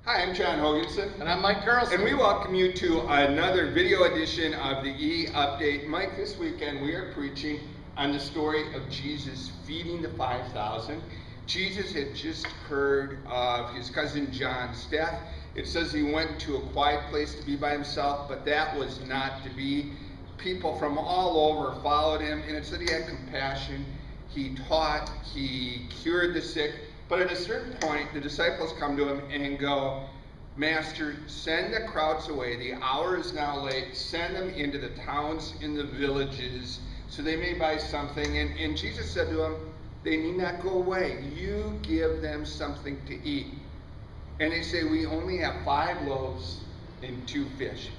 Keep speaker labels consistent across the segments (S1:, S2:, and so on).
S1: Hi, I'm John Hoganson.
S2: And I'm Mike Carlson.
S1: And we welcome you to another video edition of the E-Update. Mike, this weekend we are preaching on the story of Jesus feeding the 5,000. Jesus had just heard of his cousin John's death. It says he went to a quiet place to be by himself, but that was not to be. People from all over followed him, and it said he had compassion. He taught, he cured the sick. But at a certain point, the disciples come to him and go, "Master, send the crowds away. The hour is now late. Send them into the towns and the villages so they may buy something." And Jesus said to them, "They need not go away. You give them something to eat." And they say, "We only have 5 loaves and 2 fish.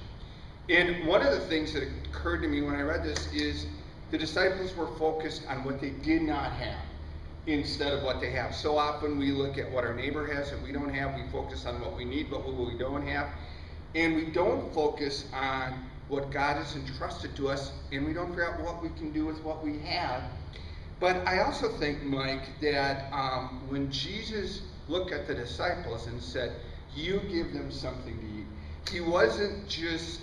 S1: And one of the things that occurred to me when I read this is the disciples were focused on what they did not have instead of what they have. So often we look at what our neighbor has that we don't have. We focus on what we need, but what we don't have. And we don't focus on what God has entrusted to us, and we don't figure out what we can do with what we have. But I also think, Mike, that when Jesus looked at the disciples and said, "You give them something to eat," he wasn't just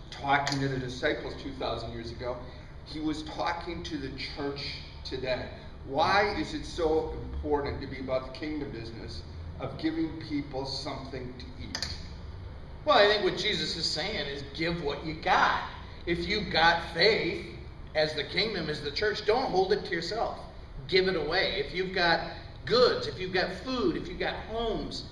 S1: talking to the disciples 2,000 years ago. He was talking to the church today. Why is it so important to be about the kingdom business of giving people something to eat?
S2: Well, I think what Jesus is saying is give what you got. If you've got faith as the kingdom, as the church, don't hold it to yourself. Give it away. If you've got goods, if you've got food, if you've got homes,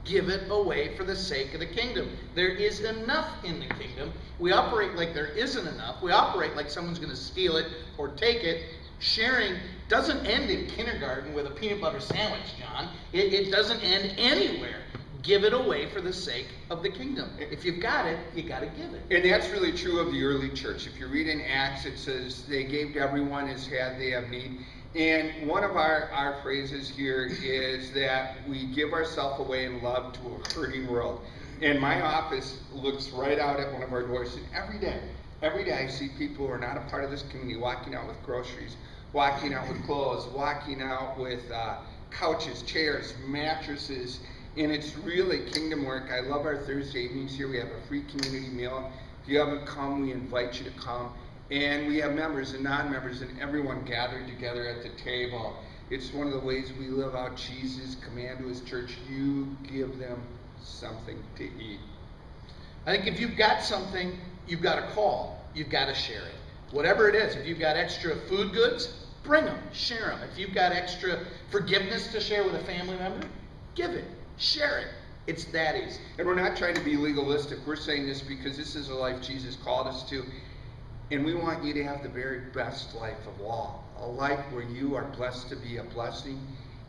S2: give it away for the sake of the kingdom. There is enough in the kingdom. We operate like there isn't enough. We operate like someone's going to steal it or take it. Sharing doesn't end in kindergarten with a peanut butter sandwich, John. It doesn't end anywhere. Give it away for the sake of the kingdom. If you've got it, you got to give it.
S1: And that's really true of the early church. If you read in Acts, it says they gave to everyone as had they have need. And one of our phrases here is that we give ourselves away in love to a hurting world. And my office looks right out at one of our doors, and every day I see people who are not a part of this community walking out with groceries, walking out with clothes, walking out with couches, chairs, mattresses, and it's really kingdom work. I love our Thursday evenings here. We have a free community meal. If you haven't come, we invite you to come. And we have members and non-members and everyone gathered together at the table. It's one of the ways we live out Jesus' command to his church. You give them something to eat.
S2: I think if you've got something, you've got to call. You've got to share it. Whatever it is, if you've got extra food goods, bring them, share them. If you've got extra forgiveness to share with a family member, give it, share it. It's that easy.
S1: And we're not trying to be legalistic. We're saying this because this is a life Jesus called us to. And we want you to have the very best life of all. A life where you are blessed to be a blessing.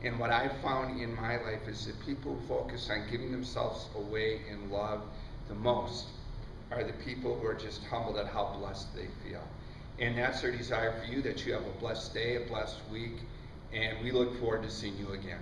S1: And what I've found in my life is that people who focus on giving themselves away in love the most are the people who are just humbled at how blessed they feel. And that's our desire for you, that you have a blessed day, a blessed week. And we look forward to seeing you again.